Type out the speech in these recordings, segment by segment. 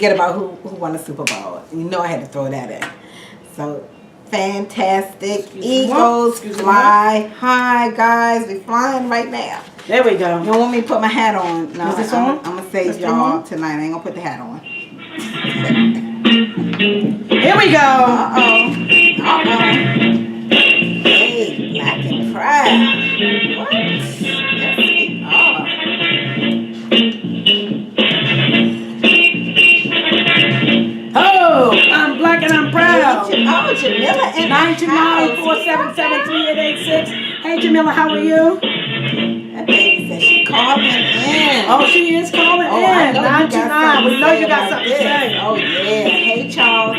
forget about who won the Super Bowl. You know I had to throw that in. So, fantastic. Eagles fly high, guys. We're flying right now. There we go. You don't want me to put my hat on? No, is this on? I'm going to save y'all tonight. I ain't going to put the hat on. Here we go. Uh-oh. Hey, black and proud. What? Yes, we are. Oh, I'm black and I'm proud. Oh, Jamila and 929-477-3886. Hey, Jamila, how are you? That baby said she calling in. Oh, she is calling in. 929. We know you got something to say. Oh, yeah. Hey, Charles.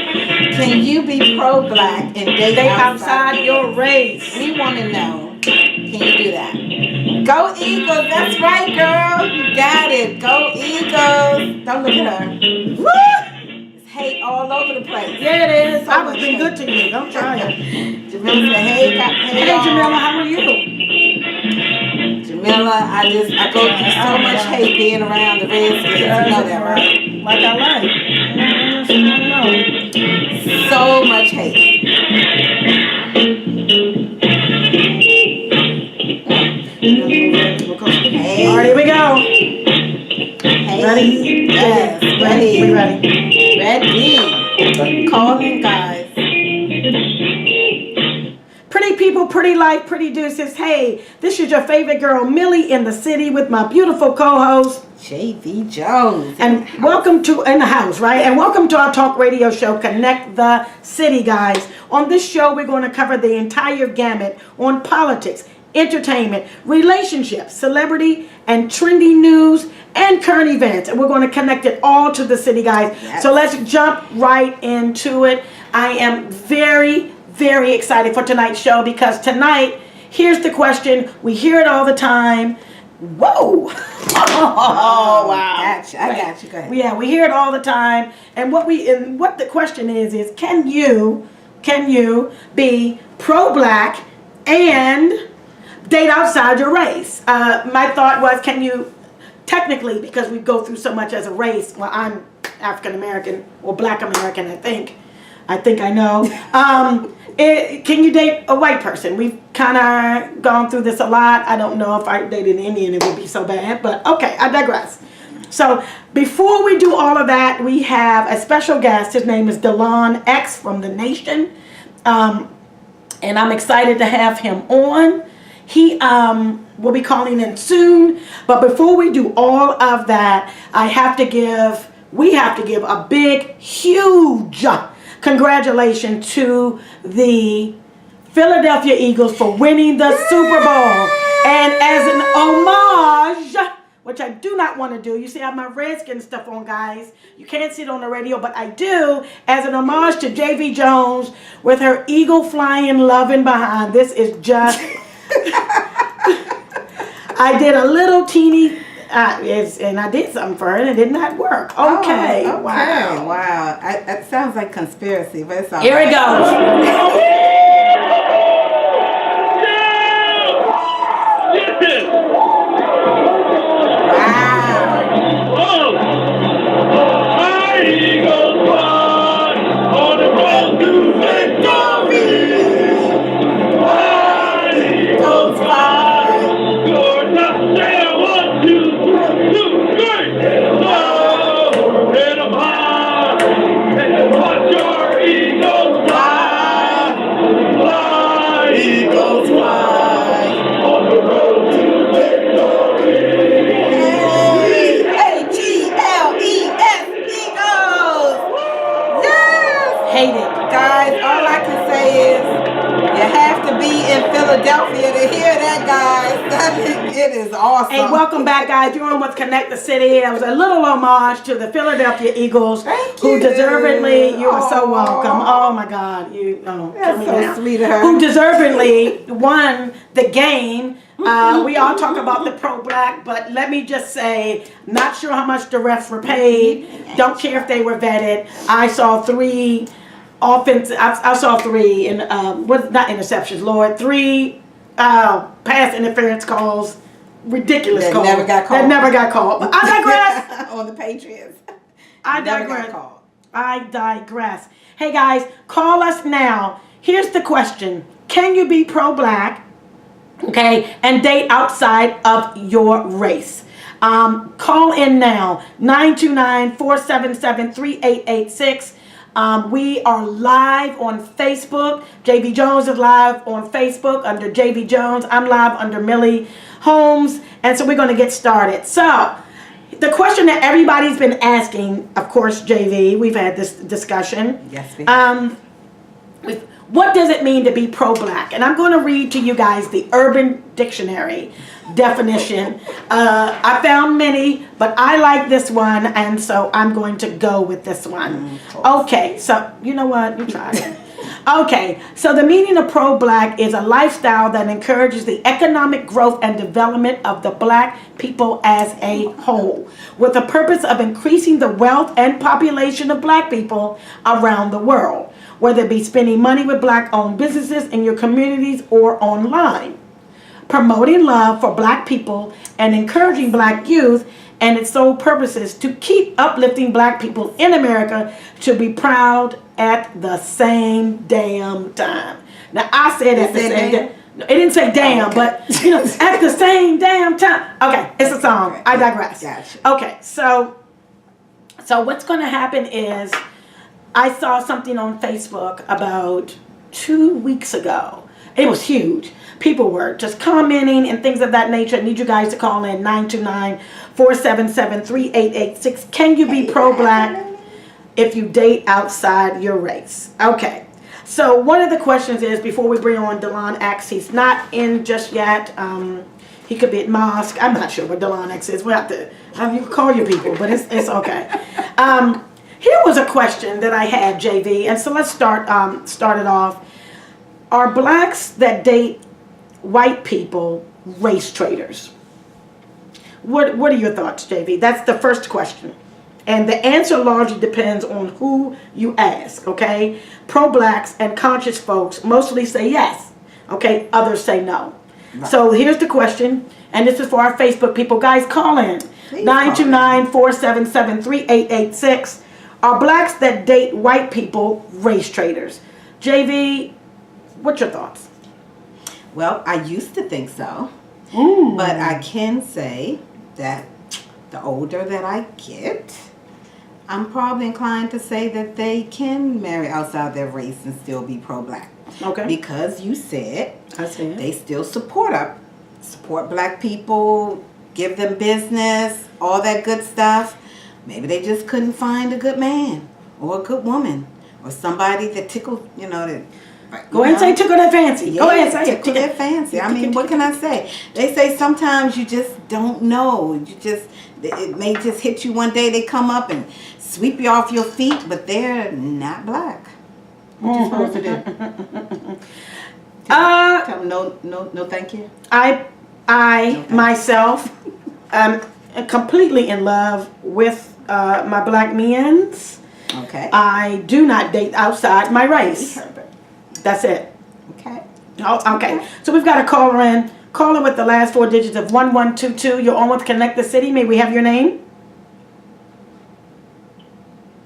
Can you be pro-black and date outside your race? We want to know. Can you do that? Go Eagles. That's right, girl. You got it. Go Eagles. Don't look at her. Woo! It's hate all over the place. Yeah, it is. So I was being good to you. Don't try it. Jamila said, hey, Jamila, how are you? Jamila, I go through so much hate being around the Redskins. You know that, right? Like I like. So much hate. Hey. All right, here we go. Hey. Ready? Yes, ready. We ready. Ready. Calling, guys. Pretty people, pretty life, pretty deuces. Hey, this is your favorite girl, Millie, in the city with my beautiful co-host, J.V. Jones. And welcome to, in the house, right? And welcome to our talk radio show, Connect the City, guys. On this show, we're going to cover the entire gamut on politics, entertainment, relationships, celebrity, and trendy news, and current events. And we're going to connect it all to the city, guys. Yes. So let's jump right into it. I am very excited for tonight's show because tonight, here's the question. We hear it all the time. Whoa. Oh, wow. Gotcha. I got you. Go ahead. Yeah, we hear it all the time. And what the question is can you be pro-black and date outside your race? My thought was, can you technically, because we go through so much as a race, well, I'm African-American or Black American, I think I know. Can you date a white person? We've kind of gone through this a lot. I don't know if I dated an Indian, it would be so bad. But okay, I digress. So before we do all of that, we have a special guest. His name is Delon X from The Nation. And I'm excited to have him on. He will be calling in soon. But before we do all of that, we have to give a big, huge congratulations to the Philadelphia Eagles for winning the Super Bowl. And as an homage, which I do not want to do, you see I have my Redskin stuff on, guys. You can't see it on the radio, but I do. As an homage to J.V. Jones with her eagle flying loving behind. This is just... I did a little teeny... and I did something for her and it did not work. Okay. Oh, okay. Wow. It sounds like conspiracy, but it's all Here right. it goes. Philadelphia to hear that, guys. It is awesome. Hey, welcome back, guys. You're on with Connect the City. That was a little homage to the Philadelphia Eagles, who deservedly, you are so welcome. Oh my God, that's so sweet of her. Who deservedly won the game. We all talk about the pro-black, but let me just say, not sure how much the refs were paid. Don't care if they were vetted. I saw three offense. I saw three in not interceptions, Lord. Three pass interference calls, ridiculous calls. Never got called. That never got called. But I digress. On the Patriots. I Never got digress. called. I digress. Hey guys, call us now. Here's the question. Can you be pro-black, okay, and date outside of your race? Call in now, 929-477-3886. We are live on Facebook. JV Jones is live on Facebook under JV Jones. I'm live under Millie Holmes. And so we're going to get started. So, the question that everybody's been asking, of course, JV, we've had this discussion. Yes, we have. What does it mean to be pro-black? And I'm going to read to you guys the Urban Dictionary definition. I found many, but I like this one, and so I'm going to go with this one. Okay, so you know what? You try it. Okay, so the meaning of pro-black is a lifestyle that encourages the economic growth and development of the black people as a whole, with the purpose of increasing the wealth and population of black people around the world, whether it be spending money with black-owned businesses in your communities or online. Promoting love for black people and encouraging black youth, and its sole purpose is to keep uplifting black people in America to be proud at the same damn time. Now I said at the same time. It didn't say damn, but you know, at the same damn time. Okay, it's a song. I digress. Gotcha. Okay, so what's going to happen is I saw something on Facebook about 2 weeks ago. It was huge. People were just commenting and things of that nature. I need you guys to call in 929-477-3886. Can you be pro-black if you date outside your race? Okay. So one of the questions is, before we bring on Delon X, he's not in just yet. He could be at mosque. I'm not sure what Delon X is. We'll have to, you can call your people, but it's okay. Here was a question that I had, JV, and so let's start it off. Are blacks that date white people race traitors? What are your thoughts, JV? That's the first question. And the answer largely depends on who you ask, okay? Pro-blacks and conscious folks mostly say yes, okay? Others say no. Right. So here's the question, and this is for our Facebook people. Guys, call in. 929-477-3886. Are blacks that date white people race traitors? JV, what's your thoughts? Well, I used to think so. But I can say that the older that I get, I'm probably inclined to say that they can marry outside their race and still be pro-black. Okay. Because you said I said they still support black people, give them business, all that good stuff. Maybe they just couldn't find a good man or a good woman or somebody that tickled, that. Go ahead and say tickle that fancy. Yeah, Go ahead and say it. tickle that fancy. I mean, what can I say? They say sometimes you just don't know. It may just hit you one day. They come up and sweep you off your feet, but they're not black. What you supposed to do? Tell them no, thank you. I myself am completely in love with my black men's. Okay. I do not date outside my race. That's it. Okay. Oh, okay. So we've got a caller in. Caller with the last 4 digits of 1122. You're on with Connect the City. May we have your name?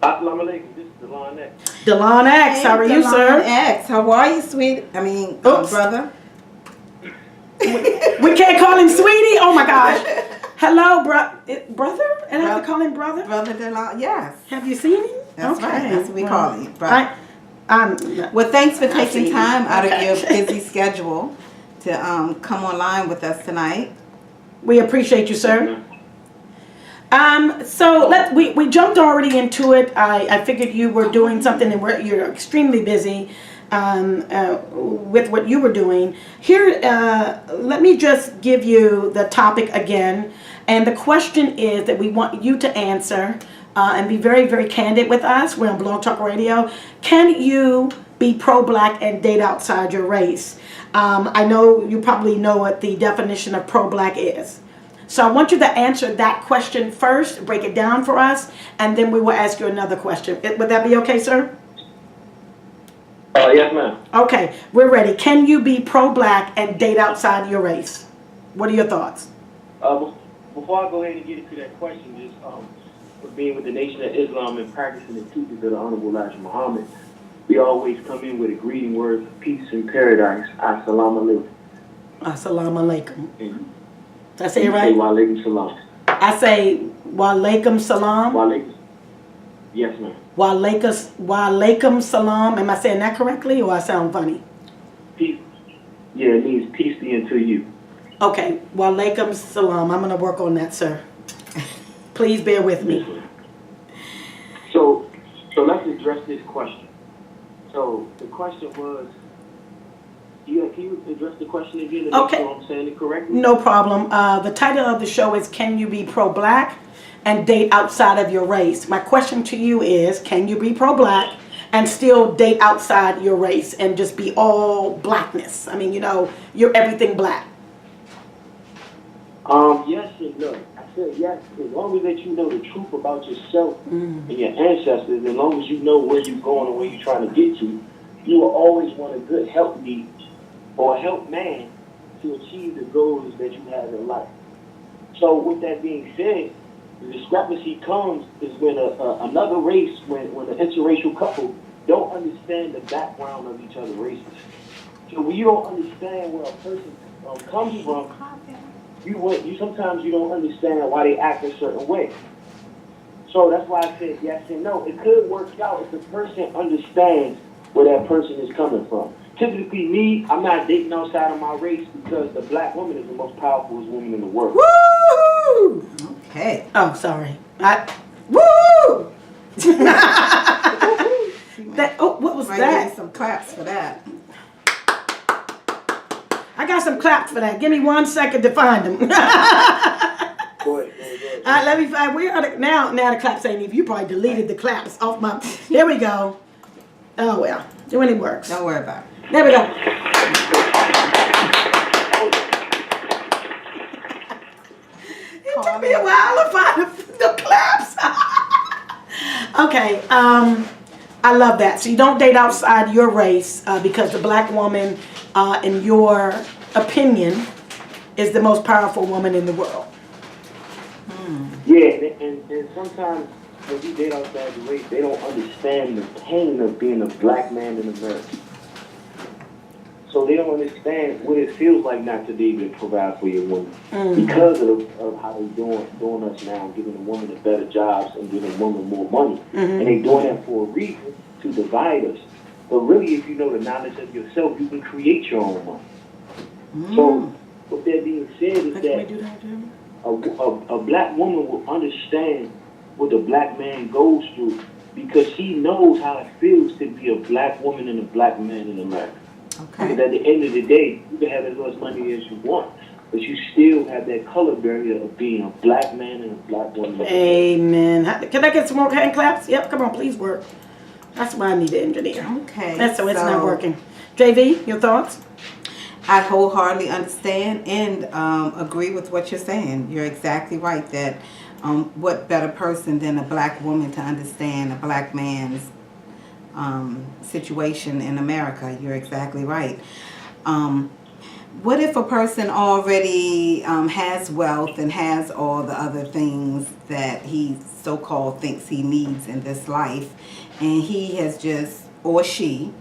Assalamu alaikum. This is Delon X. Delon X. How are you, sir? X. How are you, sweet? I mean, brother. We can't call him sweetie? Oh, my gosh. Hello, brother? And I have to call him brother? Brother Delon, yes. Have you seen him? That's right. That's what we call him. Well, thanks for taking time out of your busy schedule to come online with us tonight. We appreciate you, sir. So we jumped already into it. I figured you were doing something and you're extremely busy with what you were doing. Here, let me just give you the topic again. And the question is that we want you to answer and be very, very candid with us. We're on Blog Talk Radio. Can you be pro-black and date outside your race? I know you probably know what the definition of pro-black is. So I want you to answer that question first, break it down for us, and then we will ask you another question. Would that be okay, sir? Yes, ma'am. Okay, we're ready. Can you be pro-black and date outside your race? What are your thoughts? Before I go ahead and get into that question, just for being with the Nation of Islam and practicing the teachings of the Honorable Elijah Muhammad, we always come in with a greeting word of peace and paradise. Assalamu alaikum. Assalamu alaikum. And Did I say it Say right? wa alaikum salam. I say wa alaikum salam. Wa alaikum. Yes, ma'am. Wa alaikum salam. Am I saying that correctly or I sound funny? Peace. Yeah, it means peace be unto you. Okay. Wa alaikum salam. I'm going to work on that, sir. Please bear with me. So let's address this question. So the question was, can you address the question again to make Okay. sure I'm saying it correctly? No problem. The title of the show is Can You Be Pro-Black and Date Outside of Your Race? My question to you is, can you be pro-black and still date outside your race and just be all blackness? I mean, you know, you're everything black. Yes and no. I said yes, as long as that you know the truth about yourself and your ancestors, as long as you know where you're going and where you're trying to get to, you will always want a good helpmeet or a help man to achieve the goals that you have in life. So with that being said, the discrepancy comes is when another race, when an interracial couple don't understand the background of each other's races. So when you don't understand where a person comes from, you sometimes you don't understand why they act a certain way. So that's why I said yes and no. It could work out if the person understands where that person is coming from. Typically, me, I'm not dating outside of my race because the black woman is the most powerful woman in the world. Woo! Okay. Oh, sorry. Woo! What was Might that? give some claps for that. I got some claps for that. Give me 1 second to find them. Go ahead. All right, let me find. Where are the, now the claps ain't even. You probably deleted the claps off my. There we go. Oh well, it really works. Don't worry about it. There we go. It took me a while to find the claps. Okay, I love that. So you don't date outside your race because the black woman, in your opinion, is the most powerful woman in the world. Yeah, and sometimes when you date outside the race, they don't understand the pain of being a black man in America. So they don't understand what it feels like not to be able to provide for your woman because of how they're doing us now, giving the woman the better jobs and giving the woman more money. And they're doing that for a reason, to divide us. But really, if you know the knowledge of yourself, you can create your own money. So with that being said, is that a black woman will understand what the black man goes through because she knows how it feels to be a black woman and a black man in America. Okay. Because at the end of the day, you can have as much money as you want, but you still have that color barrier of being a black man and a black woman. Amen. Can I get some more hand claps? Yep, come on, please work. That's why I need an engineer. Okay. That's so it's not working. JV, your thoughts? I wholeheartedly understand and agree with what you're saying. You're exactly right that what better person than a black woman to understand a black man's situation in America. You're exactly right. What if a person already has wealth and has all the other things that he so-called thinks he needs in this life, and he has just, or she,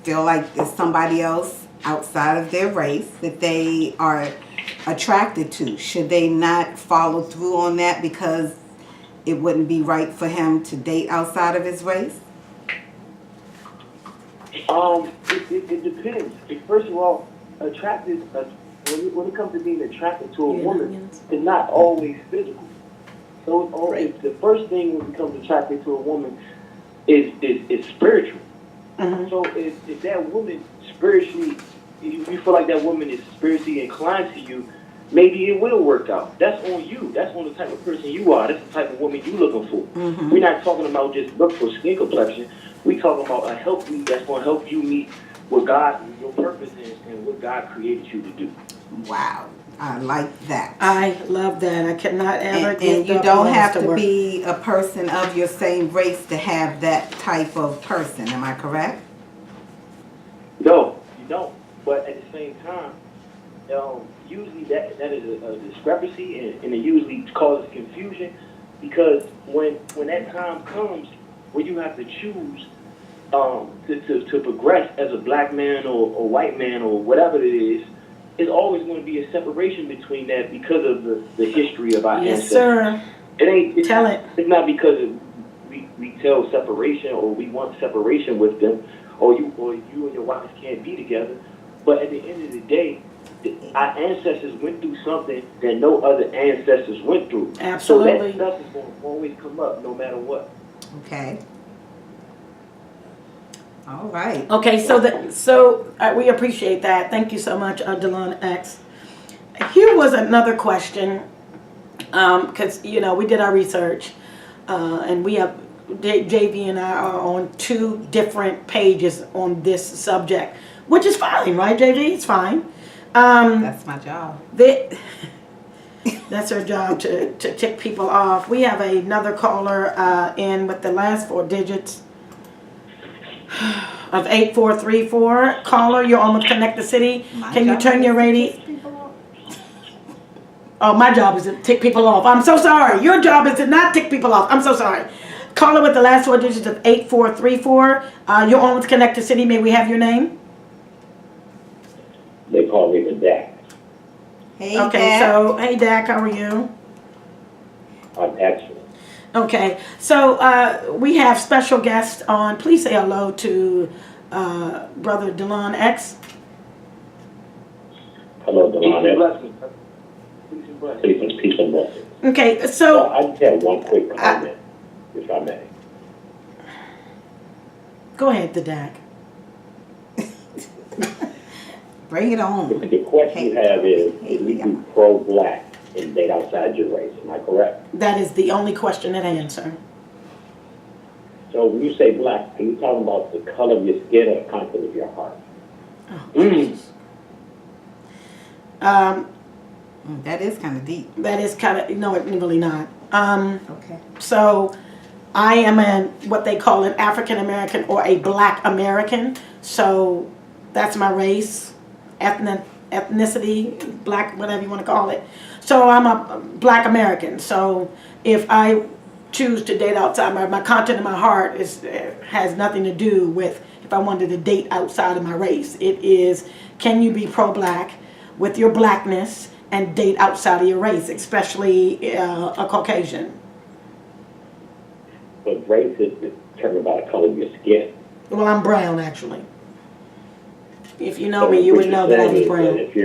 feel like there's somebody else outside of their race that they are attracted to? Should they not follow through on that because it wouldn't be right for him to date outside of his race? It depends. First of all, attracted when it comes to being attracted to a woman, it's not always physical. So it's always the first thing when you become attracted to a woman is spiritual. So if that woman spiritually, you feel like that woman is spiritually inclined to you, maybe it will work out. That's on you. That's on the type of person you are. That's the type of woman you're looking for. We're not talking about just look for skin complexion. We're talking about a helpmeet that's going to help you meet what God, your purpose is, and what God created you to do. Wow. I like that. I love that. I cannot ever get and you the don't applause have to work. be a person of your same race to have that type of person. Am I correct? No, you don't. But at the same time, usually that is a discrepancy, and it usually causes confusion because when that time comes where you have to choose to progress as a black man or white man or whatever it is, it's always going to be a separation between that because of the history of our Yes, ancestors. sir. Tell it. It's not because we tell separation or we want separation with them, or you and your wife can't be together. But at the end of the day, our ancestors went through something that no other ancestors went through. Absolutely. So that stuff is going to always come up no matter what. Okay. All right. Okay, we appreciate that. Thank you so much, Delon X. Here was another question, because we did our research, and we have JV and I are on 2 different pages on this subject, which is fine, right, JV? It's fine. That's my job. That's our job to tick people off. We have another caller in with the last 4 digits of 8434. Caller, you're on with Connect the City. Can you turn your radio? Oh, my job is to tick people off. I'm so sorry. Your job is to not tick people off. I'm so sorry. Caller with the last 4 digits of 8434. You're on with Connect the City. May we have your name? They call me the Dak. Hey, Okay, Dak. so, hey, Dak, how are you? I'm excellent. Okay, so we have special guests on. Please say hello to Brother Delon X. Hello, Delon X. Peace and blessings. Okay, so I just have one quick comment, if I may. Go ahead, the Dak. Bring it on. The question you have is you pro-black and date outside your race. Am I correct? That is the only question at answer. So when you say black, are you talking about the color of your skin or the content of your heart? That is kind of deep. That is kind of, no, it really not. Okay. So I am what they call an African American or a Black American. So that's my race, ethnicity, black, whatever you want to call it. So I'm a Black American. So if I choose to date outside, my content of my heart has nothing to do with if I wanted to date outside of my race. It is, can you be pro-black with your blackness and date outside of your race, especially a Caucasian? But race is determined by the color of your skin. Well, I'm brown, actually. If you know me, you would know that I'm brown. If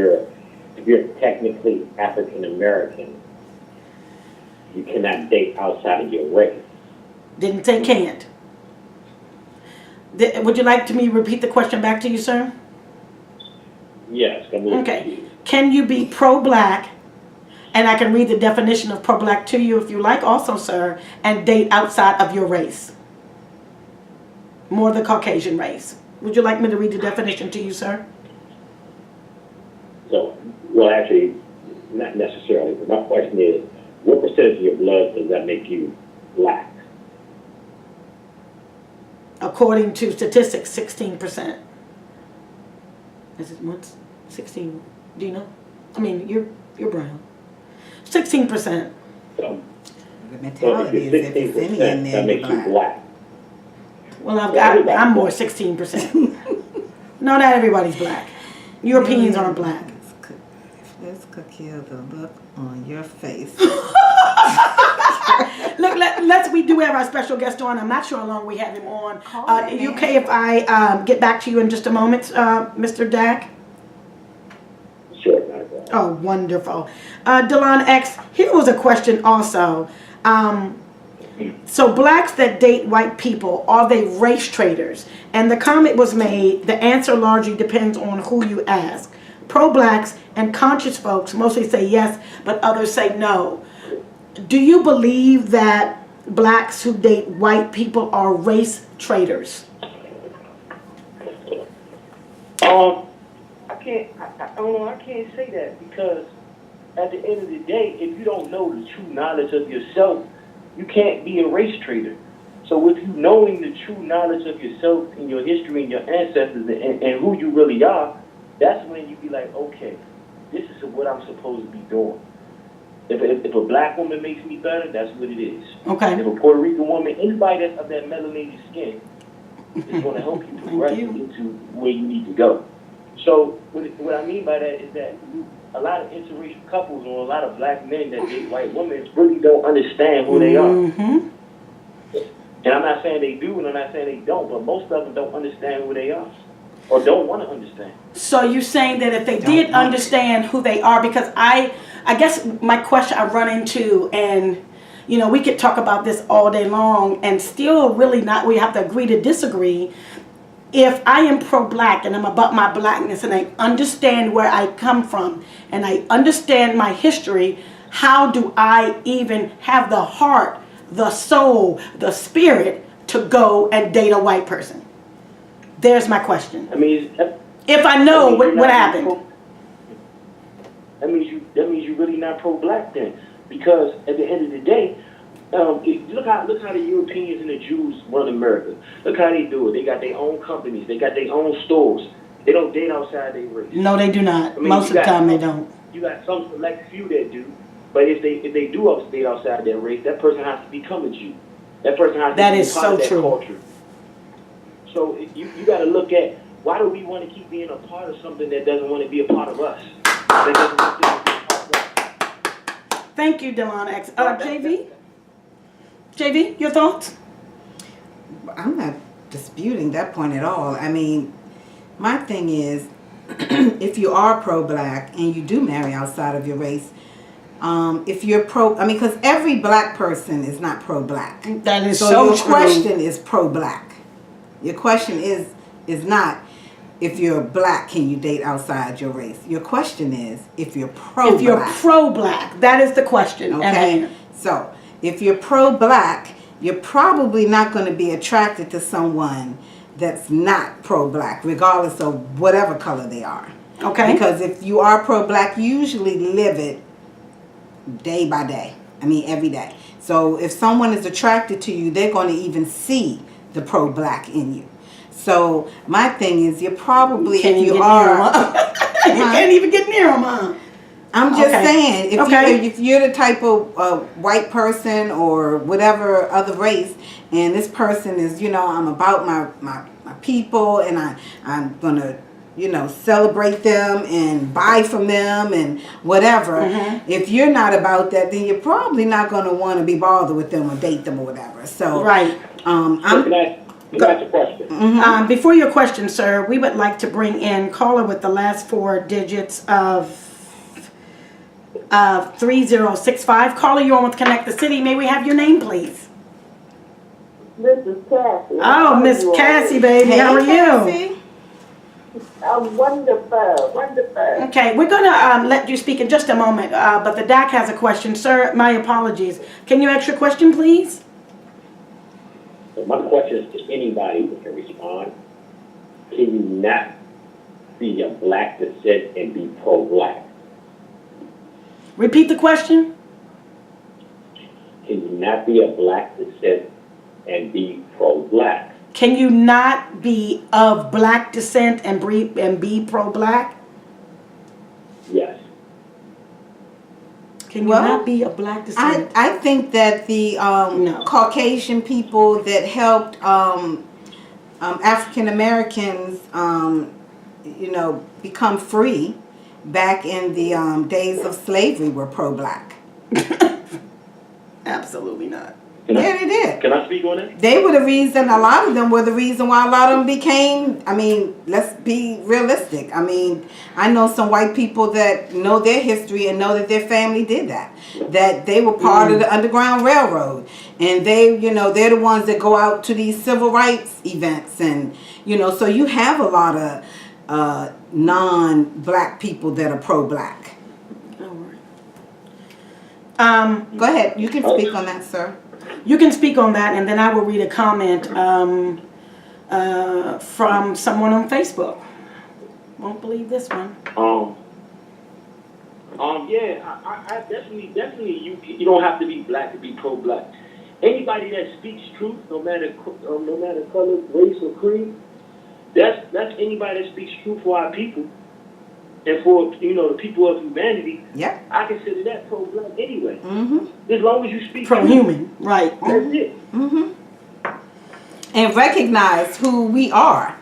you're technically African American, you cannot date outside of your race. Didn't say can't. Would you like me to repeat the question back to you, sir? Yes. Okay. Can you be pro-black, and I can read the definition of pro-black to you if you like also, sir, and date outside of your race? More the Caucasian race. Would you like me to read the definition to you, sir? So, well, actually, not necessarily. But my question is, what percentage of your blood does that make you black? According to statistics, 16%. Is it once? 16. Do you know? I mean, you're brown. 16%. So The if mentality you're is if it's any in 16%, there, that makes you black. Well, I'm more 16%. No, not everybody's black. Europeans aren't black. This could kill the look on your face. Look, we do have our special guest on. I'm not sure how long we have him on. Are you okay if I get back to you in just a moment, Mr. Dak? Sure. Oh, wonderful. Delon X, here was a question also. So blacks that date white people, are they race traders? And the comment was made, the answer largely depends on who you ask. Pro-blacks and conscious folks mostly say yes, but others say no. Do you believe that blacks who date white people are race traders? I can't say that because at the end of the day, if you don't know the true knowledge of yourself, you can't be a race trader. So with you knowing the true knowledge of yourself and your history and your ancestors and who you really are, that's when you be like, okay, this is what I'm supposed to be doing. If a black woman makes me better, that's what it is. Okay. If a Puerto Rican woman, anybody that's of that melanated skin, is going to help you progress into where you need to go. So what I mean by that is that a lot of interracial couples or a lot of black men that date white women really don't understand who they are. Mm-hmm. And I'm not saying they do, and I'm not saying they don't, but most of them don't understand who they are, or don't want to understand. So you're saying that if they did understand who they are, because I guess my question I run into, and you know, we could talk about this all day long, and still really not, we have to agree to disagree. If I am pro-black and I'm about my blackness and I understand where I come from and I understand my history, how do I even have the heart, the soul, the spirit to go and date a white person? There's my question. I mean, if I know what happened. That means you really not pro-black then, because at the end of the day, look how the Europeans and the Jews run America. Look how they do it. They got their own companies. They got their own stores. They don't date outside their race. No, they do not. I mean, most of the time, they don't. You got some select few that do, but if they do date outside their race, that person has to become a Jew. That person has to be part of that culture. So you got to look at, why do we want to keep being a part of something that doesn't want to be a part of us? That doesn't want to be a part of us. Thank you, Delon X. JV, your thoughts? I'm not disputing that point at all. I mean, my thing is, if you are pro-black and you do marry outside of your race, if you're because every black person is not pro-black. That is so your true. question is pro-black. Your question is not, if you're black, can you date outside your race? Your question is, if you're pro-black. If you're pro-black, that is the question. Okay. So if you're pro-black, you're probably not going to be attracted to someone that's not pro-black, regardless of whatever color they are. Okay. Because if you are pro-black, you usually live it day by day. I mean, every day. So if someone is attracted to you, they're going to even see the pro-black in you. So my thing is, you're probably, you if you can't even get near them, huh? I'm just saying, if you're the type of white person or whatever other race, and this person is, I'm about my people, and I'm going to, celebrate them and buy from them and whatever. Mm-hmm. If you're not about that, then you're probably not going to want to be bothered with them or date them or whatever. So, right. That's a question. Mm-hmm. Before your question, sir, we would like to bring in caller with the last 4 digits of 3065. Caller, you're on with Connect the City. May we have your name, please? Mrs. Cassie. Oh, Miss Cassie, baby. Hey, how are Cassie. you? I'm wonderful. Okay, we're going to let you speak in just a moment, but the DAC has a question. Sir, my apologies. Can you ask your question, please? So my question is to anybody who can respond. Can you not be a black descent and be pro-black? Repeat the question. Can you not be a black descent and be pro-black? Can you not be of black descent and be pro-black? Yes. Can you not be of black descent? I think that the Caucasian people that helped African Americans, become free back in the days of slavery were pro-black. Absolutely not. Yeah, they did. Can I speak on it? They were the reason, a lot of them were the reason why a lot of them became, let's be realistic. I know some white people that know their history and know that their family did that. That they were part of the Underground Railroad. And they, they're the ones that go out to these civil rights events. And, so you have a lot of non-black people that are pro-black. Go ahead. You can speak on that, sir. You can speak on that, and then I will read a comment from someone on Facebook. Won't believe this one. Yeah, I definitely, you don't have to be black to be pro-black. Anybody that speaks truth, no matter color, race, or creed, that's anybody that speaks truth for our people. and for the people of humanity, Yeah. I consider that pro-black anyway. Mm-hmm. As long as you speak Pro-human, right? truth, that's it. Mm-hmm. And recognize who we are.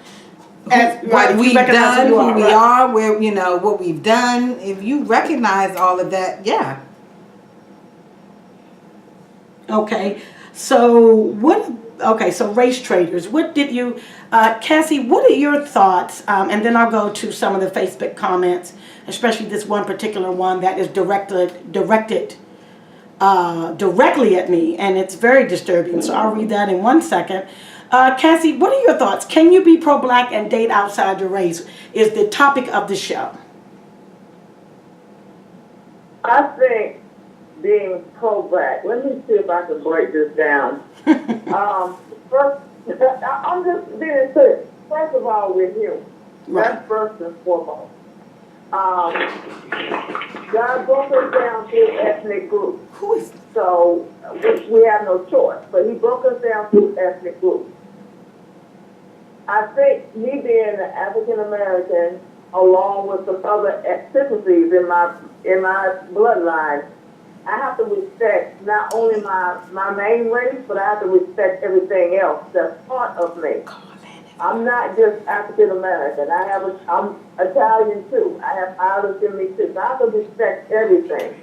As, What if you we've recognize done, you who are, we right. are, where what we've done. If you recognize all of that, yeah. Okay, so so race traders. What did you, Cassie? What are your thoughts? And then I'll go to some of the Facebook comments, especially this one particular one that is directed directly at me, and it's very disturbing. So I'll read that in 1 second. Cassie, what are your thoughts? Can you be pro-black and date outside your race? Is the topic of the show. I think being pro-black, let me see if I can break this down. First, I'm just being serious. First of all, we're human. Right. That's first and foremost. God broke us down to ethnic groups. Who is? So we have no choice. But he broke us down to ethnic groups. I think me being an African American, along with some other ethnicities in my bloodline, I have to respect not only my main race, but I have to respect everything else that's part of me. I'm not just African American. I'm Italian too. I have Irish in me too. So I have to respect everything.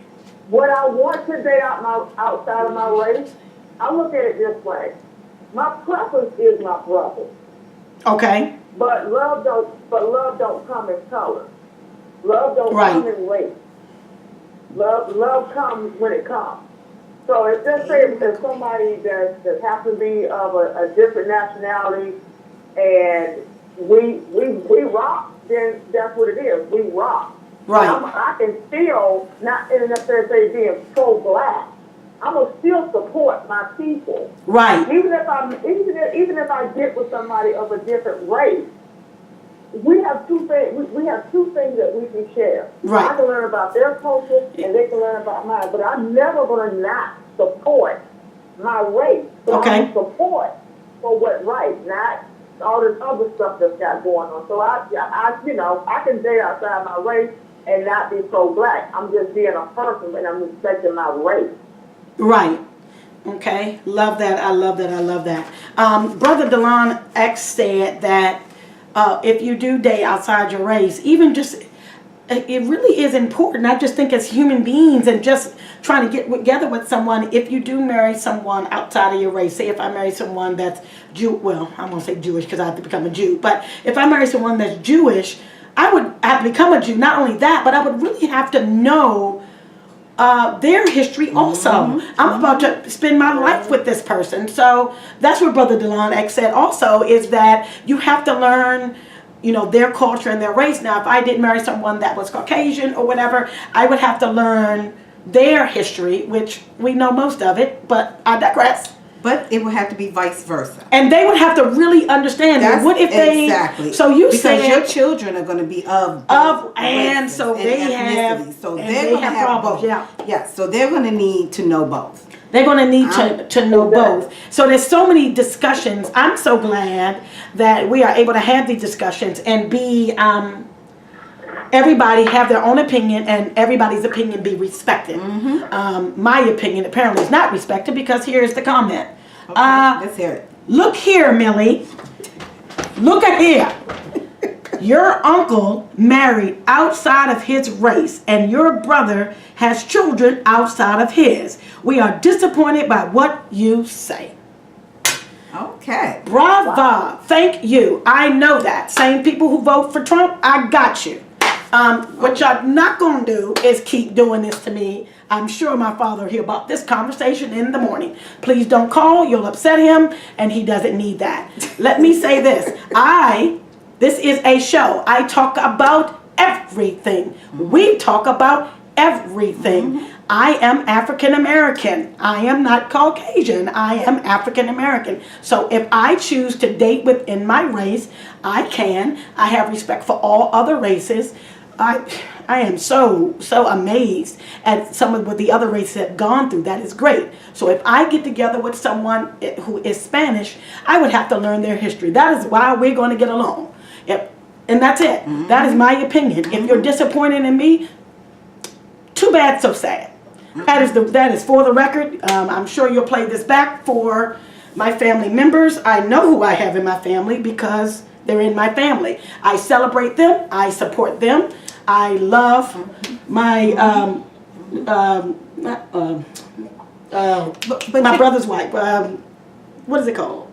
What I want to date outside of my race, I look at it this way. My preference is my brother. Okay. But love don't come in color. Love don't come in race. Love comes when it comes. So if let's say if somebody that happens to be of a different nationality and we rock, then that's what it is. We rock. Right. I can still not necessarily say being pro-black. I'm gonna still support my people. Right. Even if I get with somebody of a different race, we have two things. We have two things that we can share. Right. I can learn about their culture, and they can learn about mine. But I'm never gonna not support my race. So Okay. I'm gonna support for what's right, not all this other stuff that's got going on. So I can date outside my race and not be pro-black. I'm just being a person, and I'm respecting my race. Right. Okay. Love that. I love that. I love that. Brother Delon X said that if you do date outside your race, even just, it really is important. I just think as human beings and just trying to get together with someone, if you do marry someone outside of your race, say if I marry someone that's well, I won't say Jewish because I have to become a Jew, but if I marry someone that's Jewish, I would have to become a Jew. Not only that, but I would really have to know their history also. I'm about to spend my life with this person. So that's what Brother Delon X said also, is that you have to learn, their culture and their race. Now, if I didn't marry someone that was Caucasian or whatever, I would have to learn their history, which we know most of it, but I digress. But it would have to be vice versa. And they would have to really understand that. What if they exactly? So you because said your children are going to be of and races so they have ethnicities. So and they're they going to have have problems. both. Yeah. Yeah. So they're going to need to know both. They're going to need to know both. So there's so many discussions. I'm so glad that we are able to have these discussions and be everybody have their own opinion and everybody's opinion be respected. My opinion apparently is not respected because here's the comment. Okay, let's hear it. Look here, Millie. Look at here. Your uncle married outside of his race and your brother has children outside of his. We are disappointed by what you say. Okay. Brava. Wow. Thank you. I know that. Same people who vote for Trump, I got you. What y'all not going to do is keep doing this to me. I'm sure my father will hear about this conversation in the morning. Please don't call. You'll upset him, and he doesn't need that. Let me say this. This is a show. I talk about everything. We talk about everything. I am African American. I am not Caucasian. I am African American. So if I choose to date within my race, I can. I have respect for all other races. I am so amazed at some of what the other races have gone through. That is great. So if I get together with someone who is Spanish, I would have to learn their history. That is why we're going to get along. And that's it. That is my opinion. If you're disappointed in me, too bad, so sad. That is for the record. I'm sure you'll play this back for my family members. I know who I have in my family because they're in my family. I celebrate them. I support them. I love my my brother's wife. What is it called?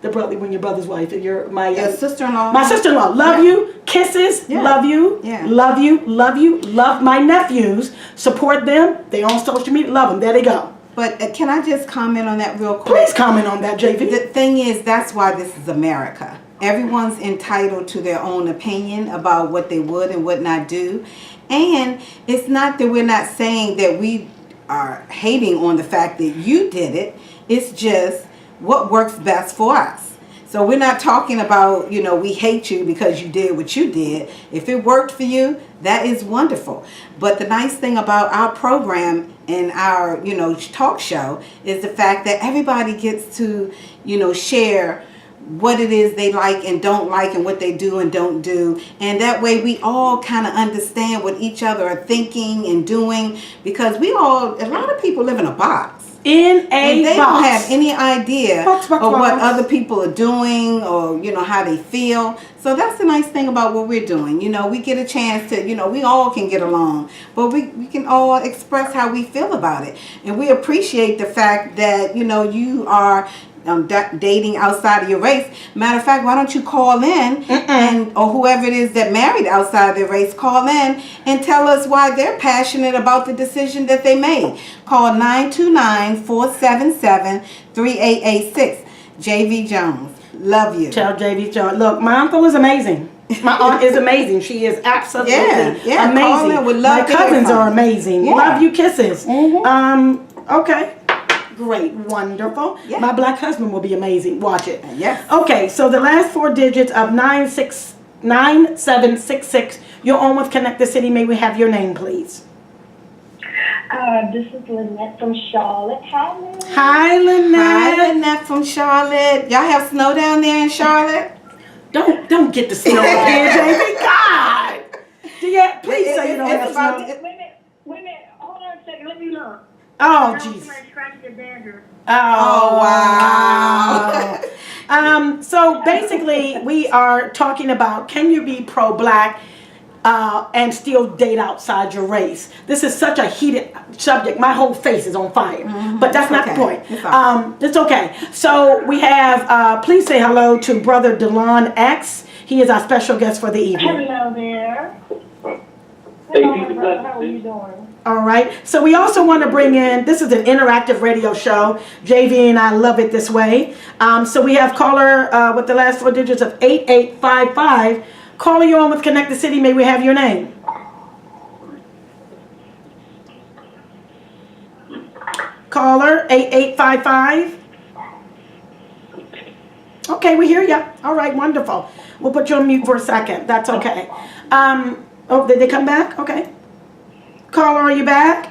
The brother, when your brother's wife, your sister-in-law. My sister-in-law. Love you. Kisses. Yeah. Love you. Yeah. Love you. Love you. Love my nephews. Support them. They on social media. Love them. There they go. But can I just comment on that real quick? Please comment on that, JV. The thing is, that's why this is America. Everyone's entitled to their own opinion about what they would and would not do. And it's not that we're not saying that we are hating on the fact that you did it. It's just what works best for us. So we're not talking about, we hate you because you did what you did. If it worked for you, that is wonderful. But the nice thing about our program and our, talk show is the fact that everybody gets to, share what it is they like and don't like and what they do and don't do. And that way we all kind of understand what each other are thinking and doing, because a lot of people live in a box. In a and they box. don't have any idea Box. of what other people are doing or, how they feel. So that's the nice thing about what we're doing. We get a chance to, we all can get along, but we can all express how we feel about it. And we appreciate the fact that, you are dating outside of your race. Matter of fact, why don't you call in or whoever it is that married outside their race, call in and tell us why they're passionate about the decision that they made. Call 929-477-3886. JV Jones. Love you. Tell JV Jones. Look, my uncle is amazing. My aunt is amazing. She is absolutely amazing. Call in. Would love my cousins are amazing. Yeah. Love you, kisses. Okay. Great, wonderful. Yeah. My black husband will be amazing. Watch it. Yes. Okay, so the last 4 digits of 9766. You're on with Connect the City. May we have your name, please? This is Lynette from Charlotte. Hi, Lynette. Hi, Lynette. Hi, Lynette from Charlotte. Y'all have snow down there in Charlotte? Don't get the snow up here, JV. God. Yeah, please say you don't have snow. Wait a minute. Hold on a second. Let me look. Oh, jeez. Oh, wow. So basically, we are talking about, can you be pro-black and still date outside your race? This is such a heated subject. My whole face is on fire. But that's not the point. It's okay. So we have, please say hello to Brother DeLon X. He is our special guest for the evening. Hello there. Hey, Hello, Peter, brother. How are you doing? All right. So we also want to bring in, this is an interactive radio show. JV and I love it this way. So we have caller with the last 4 digits of 8855. Caller, you on with Connect the City. May we have your name? Caller, 8855. Okay, we hear you. All right, wonderful. We'll put you on mute for a second. That's okay. Oh, did they come back? Okay. Caller, are you back?